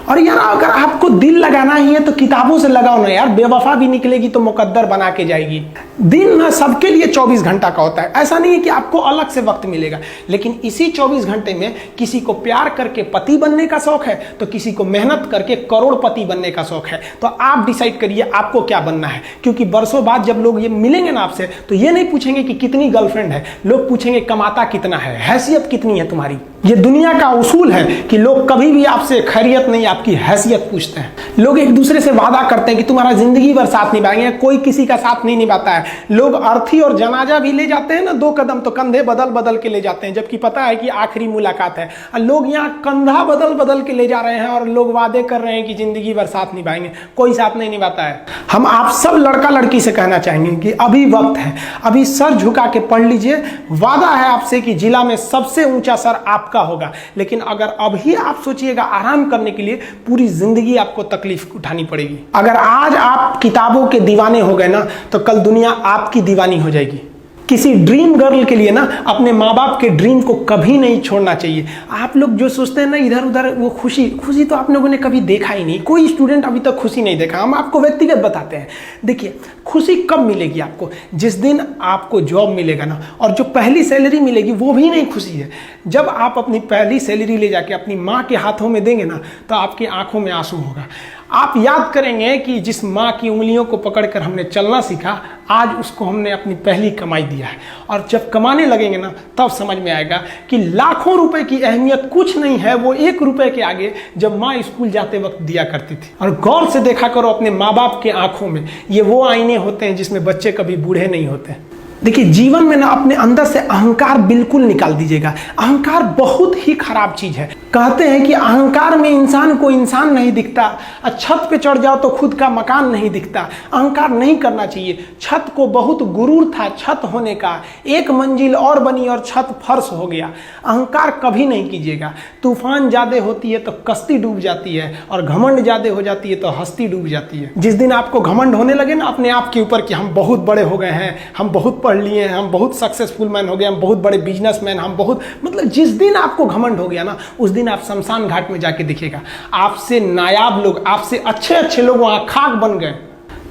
और यार अगर आपको दिल लगाना ही है तो किताबों से लगाओ ना यार, बेवफा भी निकलेगी तो मुकद्दर बना के जाएगी। दिन ना सबके लिए 24 घंटा का होता है, ऐसा नहीं है कि आपको अलग से वक्त मिलेगा, लेकिन इसी 24 घंटे में किसी को प्यार करके पति बनने का शौक है तो किसी को मेहनत करके करोड़पति बनने का शौक है। तो आप डिसाइड करिए आपको क्या बनना है, क्योंकि बरसों बाद जब लोग ये मिलेंगे ना आपसे तो ये नहीं पूछेंगे कि कितनी गर्लफ्रेंड है, लोग पूछेंगे कमाता कितना है, हैसियत कितनी है तुम्हारी। ये दुनिया का उसूल है कि लोग कभी भी आपसे खैरियत नहीं आपकी हैसियत पूछते हैं। लोग एक दूसरे से वादा करते हैं कि तुम्हारा जिंदगी भर साथ निभाएंगे, कोई किसी का साथ नहीं निभाता है। लोग अर्थी और जनाजा भी ले जाते हैं ना 2 कदम तो कंधे बदल बदल के ले जाते हैं, जबकि पता है कि आखिरी मुलाकात है। और लोग यहाँ कंधा बदल बदल के ले जा रहे हैं और लोग वादे कर रहे हैं कि जिंदगी भर साथ निभाएंगे, कोई साथ नहीं निभाता है। हम आप सब लड़का लड़की से कहना चाहेंगे कि अभी वक्त है, अभी सर झुका के पढ़ लीजिए। वादा है आपसे कि जिला में सबसे ऊंचा सर आपका होगा, लेकिन अगर अभी आप सोचिएगा आराम करने के लिए, पूरी जिंदगी आपको तकलीफ उठानी पड़ेगी। अगर आज आप किताबों के दीवाने हो गए ना तो कल दुनिया आपकी दीवानी हो जाएगी। किसी ड्रीम गर्ल के लिए ना अपने माँ बाप के ड्रीम को कभी नहीं छोड़ना चाहिए। आप लोग जो सोचते हैं ना इधर उधर, वो खुशी तो आप लोगों ने कभी देखा ही नहीं। कोई स्टूडेंट अभी तक खुशी नहीं देखा। हम आपको व्यक्तिगत बताते हैं। देखिए खुशी कब मिलेगी आपको, जिस दिन आपको जॉब मिलेगा ना, और जो पहली सैलरी मिलेगी वो भी नहीं खुशी है। जब आप अपनी पहली सैलरी ले जाके अपनी माँ के हाथों में देंगे ना तो आपकी आंखों में आंसू होगा। आप याद करेंगे कि जिस माँ की उंगलियों को पकड़कर हमने चलना सीखा, आज उसको हमने अपनी पहली कमाई दिया है। और जब कमाने लगेंगे ना तब समझ में आएगा कि लाखों रुपए की अहमियत कुछ नहीं है, वो 1 रुपए के आगे जब माँ स्कूल जाते वक्त दिया करती थी। और गौर से देखा करो अपने माँ बाप के आंखों में, ये वो आईने होते हैं जिसमें बच्चे कभी बूढ़े नहीं होते। देखिए जीवन में ना अपने अंदर से अहंकार बिल्कुल निकाल दीजिएगा। अहंकार बहुत ही खराब चीज है। कहते हैं कि अहंकार में इंसान को इंसान नहीं दिखता, और छत पे चढ़ जाओ तो खुद का मकान नहीं दिखता। अहंकार नहीं करना चाहिए। छत को बहुत गुरूर था छत होने का, 1 मंजिल और बनी और छत फर्श हो गया। अहंकार कभी नहीं कीजिएगा। तूफान ज्यादा होती है तो कश्ती डूब जाती है, और घमंड ज्यादा हो जाती है तो हस्ती डूब जाती है। जिस दिन आपको घमंड होने लगे ना अपने आप के ऊपर कि हम बहुत बड़े हो गए हैं, हम बहुत पढ़ लिए हैं, हम बहुत सक्सेसफुल मैन हो गए, हम बहुत बड़े बिजनेसमैन, हम बहुत, मतलब जिस दिन आपको घमंड हो गया ना उस दिन आप शमशान घाट में जाके देखिएगा आपसे नायाब लोग, आपसे अच्छे अच्छे लोग वहां खाक बन गए।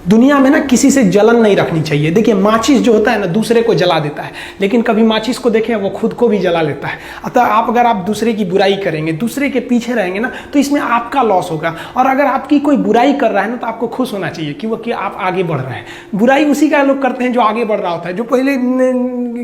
दुनिया में ना किसी से जलन नहीं रखनी चाहिए। देखिए माचिस जो होता है ना दूसरे को जला देता है, लेकिन कभी माचिस को देखें वो खुद को भी जला लेता है। अतः अगर आप दूसरे की बुराई करेंगे, दूसरे के पीछे रहेंगे ना तो इसमें आपका लॉस होगा। और अगर आपकी कोई बुराई कर रहा है ना तो आपको खुश होना चाहिए कि आप आगे बढ़ रहे हैं। बुराई उसी का लोग करते हैं जो आगे बढ़ रहा होता है, जो पहले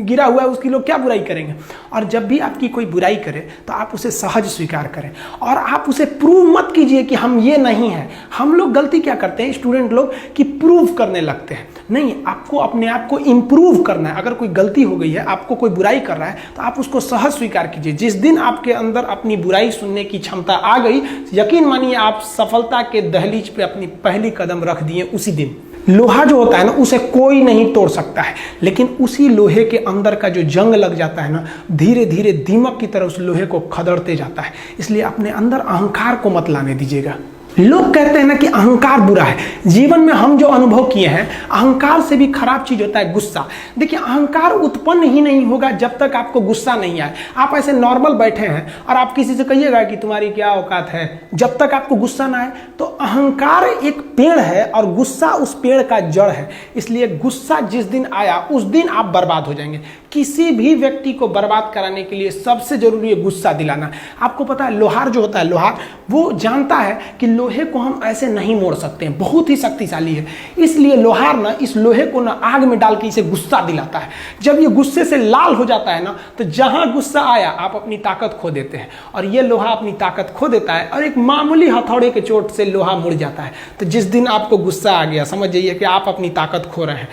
गिरा हुआ है उसकी लोग क्या बुराई करेंगे। और जब भी आपकी कोई बुराई करे तो आप उसे सहज स्वीकार करें, और आप उसे प्रूव मत कीजिए कि हम ये नहीं हैं। हम लोग गलती क्या करते हैं स्टूडेंट लोग कि प्रूव करने लगते हैं। नहीं, आपको अपने आप को इंप्रूव करना है। अगर कोई गलती हो गई है, आपको कोई बुराई कर रहा है तो आप उसको सहज स्वीकार कीजिए। जिस दिन आपके अंदर अपनी बुराई सुनने की क्षमता आ गई, यकीन मानिए आप सफलता के दहलीज पे अपनी पहली कदम रख दिए उसी दिन। लोहा जो होता है ना उसे कोई नहीं तोड़ सकता है, लेकिन उसी लोहे के अंदर का जो जंग लग जाता है ना, धीरे धीरे दीमक की तरह उस लोहे को खदड़ते जाता है। इसलिए अपने अंदर अहंकार को मत लाने दीजिएगा। लोग कहते हैं ना कि अहंकार बुरा है। जीवन में हम जो अनुभव किए हैं, अहंकार से भी खराब चीज होता है गुस्सा। देखिए अहंकार उत्पन्न ही नहीं होगा जब तक आपको गुस्सा नहीं आए। आप ऐसे नॉर्मल बैठे हैं और आप किसी से कहिएगा कि तुम्हारी क्या औकात है, जब तक आपको गुस्सा ना आए। तो अहंकार एक पेड़ है और गुस्सा उस पेड़ का जड़ है। इसलिए गुस्सा जिस दिन आया उस दिन आप बर्बाद हो जाएंगे। किसी भी व्यक्ति को बर्बाद कराने के लिए सबसे जरूरी है गुस्सा दिलाना। आपको पता है लोहार जो होता है, लोहार वो जानता है कि लोहे को हम ऐसे नहीं मोड़ सकते हैं, बहुत ही शक्तिशाली है। इसलिए लोहार ना इस लोहे को ना आग में डाल के इसे गुस्सा दिलाता है। जब ये गुस्से से लाल हो जाता है ना तो जहां गुस्सा आया आप अपनी ताकत खो देते हैं, और ये लोहा अपनी ताकत खो देता है और एक मामूली हथौड़े के चोट से लोहा मुड़ जाता है। तो जिस दिन आपको गुस्सा आ गया समझ जाइए कि आप अपनी ताकत खो रहे हैं।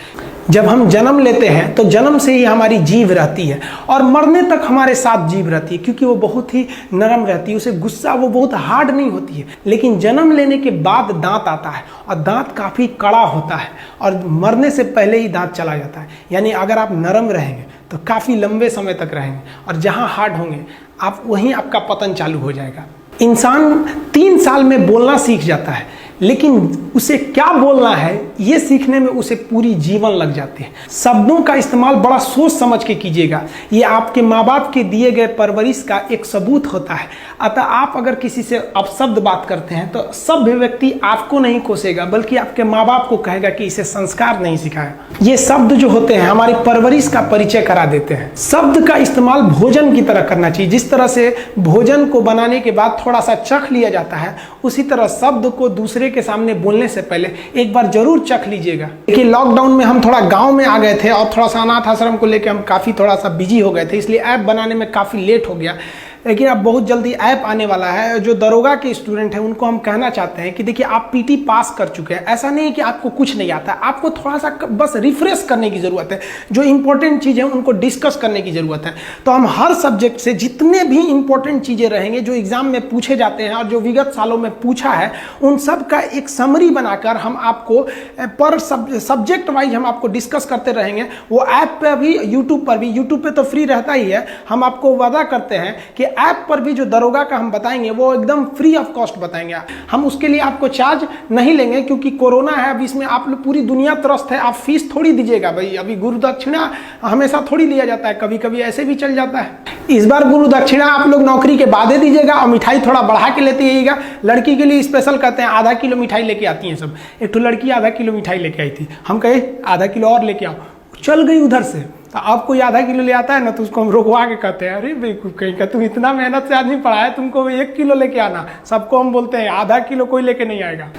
जब हम जन्म लेते हैं तो जन्म से ही हमारी जीभ रहती है और मरने तक हमारे साथ जीभ रहती है, क्योंकि वो बहुत ही नरम रहती है। उसे गुस्सा वो बहुत हार्ड नहीं होती है। लेकिन जन्म लेने के बाद दांत आता है और दांत काफी कड़ा होता है, और मरने से पहले ही दांत चला जाता है। यानी अगर आप नरम रहेंगे तो काफी लंबे समय तक रहेंगे, और जहां हार्ड होंगे आप वहीं आपका पतन चालू हो जाएगा। इंसान 3 साल में बोलना सीख जाता है, लेकिन उसे क्या बोलना है ये सीखने में उसे पूरी जीवन लग जाते हैं। शब्दों का इस्तेमाल बड़ा सोच समझ के कीजिएगा, ये आपके माँ बाप के दिए गए परवरिश का एक सबूत होता है। अतः आप अगर किसी से अपशब्द बात करते हैं तो सभ्य व्यक्ति आपको नहीं कोसेगा बल्कि आपके माँ बाप को कहेगा कि इसे संस्कार नहीं सिखाया। ये शब्द जो होते हैं हमारी परवरिश का परिचय करा देते हैं। शब्द का इस्तेमाल भोजन की तरह करना चाहिए। जिस तरह से भोजन को बनाने के बाद थोड़ा सा चख लिया जाता है, उसी तरह शब्द को दूसरे के सामने बोलने से पहले एक बार जरूर चख लीजिएगा। देखिए, लॉकडाउन में हम थोड़ा गांव में आ गए थे और थोड़ा सा अनाथ आश्रम को लेकर हम काफ़ी थोड़ा सा बिजी हो गए थे, इसलिए ऐप बनाने में काफ़ी लेट हो गया। लेकिन अब बहुत जल्दी ऐप आने वाला है। जो दरोगा के स्टूडेंट हैं उनको हम कहना चाहते हैं कि देखिए, आप पीटी पास कर चुके हैं, ऐसा नहीं है कि आपको कुछ नहीं आता, आपको थोड़ा सा बस रिफ्रेश करने की ज़रूरत है। जो इंपॉर्टेंट चीज़ें उनको डिस्कस करने की ज़रूरत है। तो हम हर सब्जेक्ट से जितने भी इंपॉर्टेंट चीज़ें रहेंगे जो एग्जाम में पूछे जाते हैं और जो विगत सालों में पूछा है, उन सब का एक समरी बनाकर हम आपको पर सब्जेक्ट वाइज हम आपको डिस्कस करते रहेंगे। वो ऐप पर भी, यूट्यूब पर भी, यूट्यूब पे तो फ्री रहता ही है। हम आपको वादा करते हैं कि ऐप पर भी जो दरोगा का हम बताएंगे वो एकदम फ्री ऑफ कॉस्ट बताएंगे। हम उसके लिए आपको चार्ज नहीं लेंगे क्योंकि कोरोना है, अब इसमें आप पूरी दुनिया त्रस्त है, आप फीस थोड़ी दीजिएगा भाई। अभी गुरु दक्षिणा हमेशा थोड़ी लिया जाता है, कभी कभी ऐसे भी चल जाता है। इस बार गुरु दक्षिणा आप लोग नौकरी के बाद दीजिएगा और मिठाई थोड़ा बढ़ा के लेते आइएगा। लड़की के लिए स्पेशल कहते हैं, आधा किलो मिठाई लेके आती हैं सब। एक तो लड़की आधा किलो मिठाई लेके आई थी, हम कहे आधा किलो और लेके आओ, चल गई उधर से। तो आप कोई आधा किलो ले आता है ना तो उसको हम रोकवा के कहते हैं, अरे बेवकूफ कहीं का, तुम इतना मेहनत से आदमी पढ़ाया, तुमको 1 किलो लेके आना। सबको हम बोलते हैं आधा किलो कोई लेके नहीं आएगा।